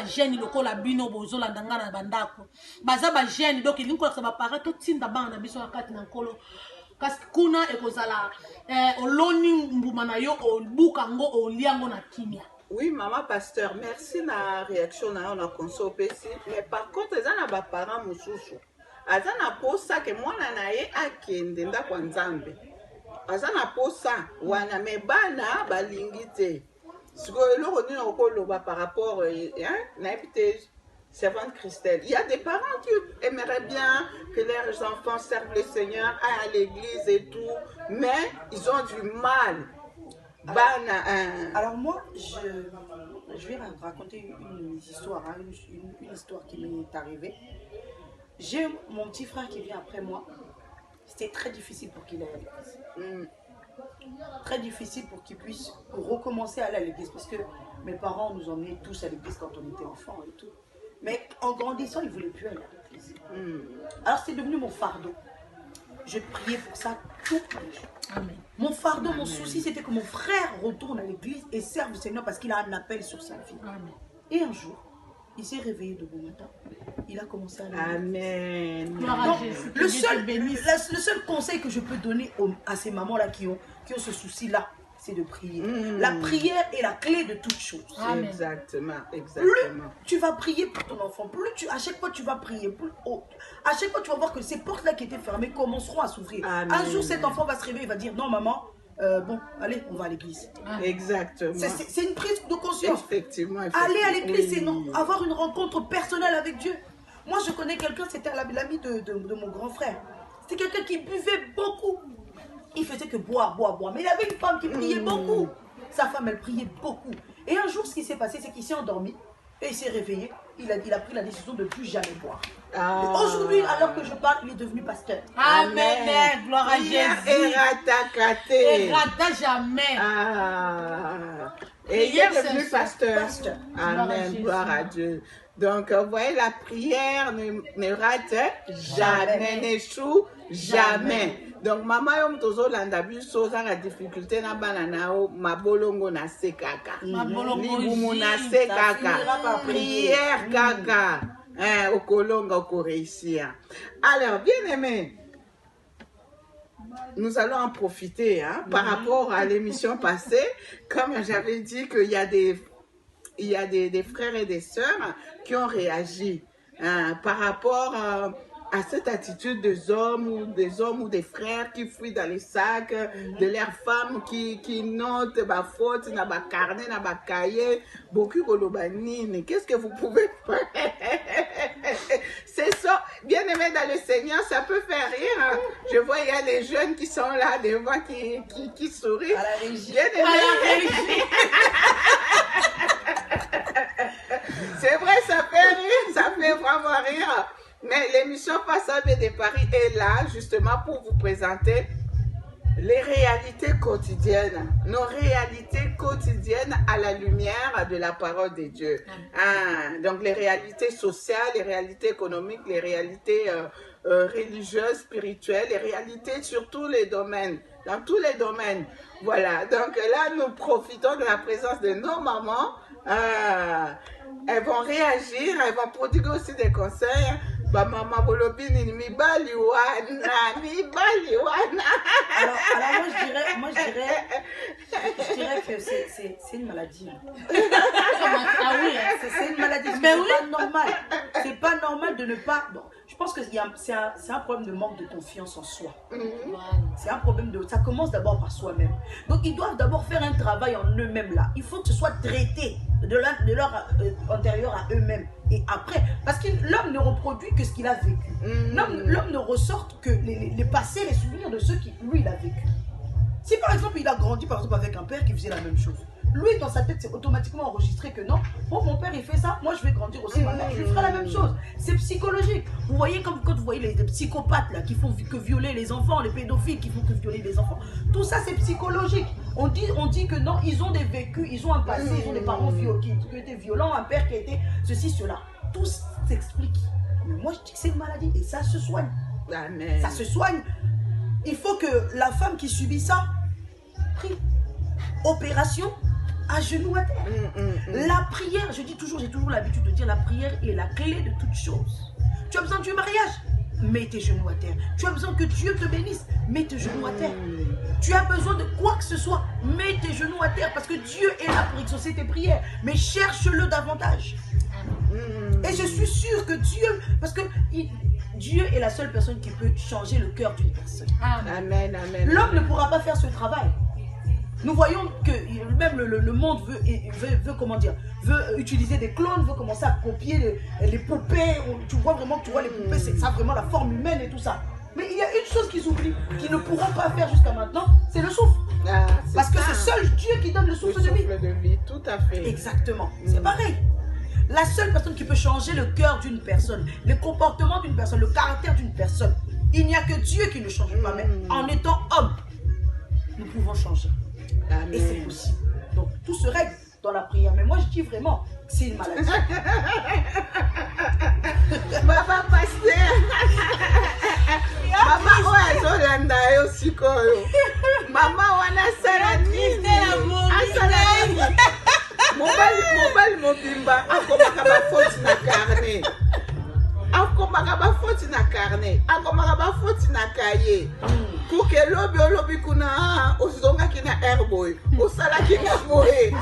ba jeune lokola bino bozola ndanga na bandako baza ba jeune donc il nko ba para to tinda bana biso akati na nkolo kasi kuna ekozala oloni mbuma na yo obuka ngo oliango na kimia. Oui, maman pasteur, merci na réaction na on a consommé mais par contre ça na ba parents mususu azana posa ke mwana na ye akende nda kwa Nzambe azana posa wana me bana balingi te siko eloko nini okoloba par rapport na epite servante Christelle. Il y a des parents qui aimeraient bien que leurs enfants servent le Seigneur, aillent à l'église et tout, mais ils ont du mal. Alors moi, je vais raconter une histoire, hein, une histoire qui m'est arrivée. J'ai mon petit frère qui vient après moi. C'était très difficile pour qu'il aille à l'église. Très difficile pour qu'il puisse recommencer à aller à l'église parce que mes parents nous emmenaient tous à l'église quand on était enfants et tout. Mais en grandissant, il ne voulait plus aller à l'église. Alors c'est devenu mon fardeau. Je priais pour ça tous les jours. Amen. Mon fardeau, mon souci, c'était que mon frère retourne à l'église et serve le Seigneur parce qu'il a un appel sur sa vie. Amen. Et un jour, il s'est réveillé de bon matin. Il a commencé à aller. Amen. Donc, le seul conseil que je peux donner à ces mamans-là qui ont ce souci-là, c'est de prier. La prière est la clé de toute chose. Amen. Exactement, exactement. Plus tu vas prier pour ton enfant, à chaque fois tu vas prier, à chaque fois tu vas voir que ces portes-là qui étaient fermées commenceront à s'ouvrir. Un jour cet enfant va se réveiller, il va dire non maman, bon, allez, on va à l'église. Exactement. C'est une prise de conscience. Effectivement. Aller à l'église, c'est avoir une rencontre personnelle avec Dieu. Moi, je connais quelqu'un, c'était l'ami de mon grand frère. C'était quelqu'un qui buvait beaucoup. Il faisait que boire. Mais il avait une femme qui priait beaucoup. Sa femme, elle priait beaucoup. Et un jour, ce qui s'est passé, c'est qu'il s'est endormi et il s'est réveillé. Il a pris la décision de ne plus jamais boire. Aujourd'hui, alors que je parle, il est devenu pasteur. Amen. Gloire à Jésus. Et rata jamais. Et il est devenu pasteur. Amen. Gloire à Dieu. Donc, vous voyez, la prière ne rate jamais, n'échoue jamais. Donc, maman, yom tozo landabu soza la difficulté na bananao mabolongo na sekaka. Libumu na sekaka. Prière kaka. Au kolonga au réussir. Alors, bien aimé, nous allons en profiter par rapport à l'émission passée. Comme j'avais dit qu'il y a des frères et des sœurs qui ont réagi par rapport à cette attitude des hommes ou des frères qui fuient dans les sacs, de leurs femmes qui notent ma faute, na ma carnet, na ma cahier, beaucoup kolobanine. Qu'est-ce que vous pouvez faire? C'est ça, bien aimé dans le Seigneur, ça peut faire rire. Je vois, il y a des jeunes qui sont là devant qui sourient. À la régie. Bien aimé. C'est vrai, ça fait rire, ça fait vraiment rire. Mais l'émission Face à de Paris est là justement pour vous présenter les réalités quotidiennes, nos réalités quotidiennes à la lumière de la parole de Dieu. Donc les réalités sociales, les réalités économiques, les réalités religieuses, spirituelles, les réalités sur tous les domaines, dans tous les domaines. Voilà, donc là nous profitons de la présence de nos mamans. Elles vont réagir, elles vont prodiguer aussi des conseils. Bah maman bolobini mi bali wana. Alors moi je dirais que c'est une maladie. Ah oui, c'est une maladie. Mais c'est pas normal. C'est pas normal de ne pas. Bon, je pense que c'est un problème de manque de confiance en soi. C'est un problème ça commence d'abord par soi-même. Donc ils doivent d'abord faire un travail en eux-mêmes là. Il faut que ce soit traité de leur antérieur à eux-mêmes. Et après, parce que l'homme ne reproduit que ce qu'il a vécu. L'homme ne ressort que les passés, les souvenirs de ceux qui, lui, il a vécu. Si par exemple, il a grandi par exemple avec un père qui faisait la même chose, lui, dans sa tête, c'est automatiquement enregistré que non, bon, mon père, il fait ça, moi, je vais grandir aussi, ma mère, je ferai la même chose. C'est psychologique. Vous voyez, comme quand vous voyez les psychopathes, là, qui font que violer les enfants, les pédophiles qui font que violer les enfants, tout ça, c'est psychologique. On dit que non, ils ont des vécus, ils ont un passé, ils ont des parents qui étaient violents, un père qui a été ceci, cela. Tout s'explique. Mais moi, je dis que c'est une maladie et ça se soigne. Amen. Ça se soigne. Il faut que la femme qui subit ça prie. Opération, à genoux à terre. La prière, je dis toujours, j'ai toujours l'habitude de dire, la prière est la clé de toute chose. Tu as besoin du mariage, mets tes genoux à terre. Tu as besoin que Dieu te bénisse, mets tes genoux à terre. Tu as besoin de quoi que ce soit, mets tes genoux à terre, parce que Dieu est là pour exaucer tes prières, mais cherche-le davantage. Et je suis sûre que Dieu, parce que Dieu est la seule personne qui peut changer le cœur d'une personne. Amen, amen. L'homme ne pourra pas faire ce travail. Nous voyons que même le monde veut comment dire, veut utiliser des clones, veut commencer à copier les poupées. Tu vois vraiment, tu vois les poupées, c'est ça vraiment la forme humaine et tout ça. Mais il y a une chose qu'ils oublient, qu'ils ne pourront pas faire jusqu'à maintenant, c'est le souffle. Parce que c'est seul Dieu qui donne le souffle de vie. Le souffle de vie, tout à fait. Exactement, c'est pareil. La seule personne qui peut changer le cœur d'une personne, le comportement d'une personne, le caractère d'une personne, il n'y a que Dieu qui ne change pas. Mais en étant homme, nous pouvons changer. Amen. Et c'est possible. Donc tout se règle dans la prière. Mais moi je dis vraiment, c'est une maladie. Papa pasteur. Mama oazolanda yo sikoyo. Mama wana sala nini? Asala nini? Mobile mobimba akomaka ba faute na carnet. Akomaka ba faute na carnet. Akomaka ba faute na cahier. Pour que lobi kuna ozonga kina airboy. Osala kina boy.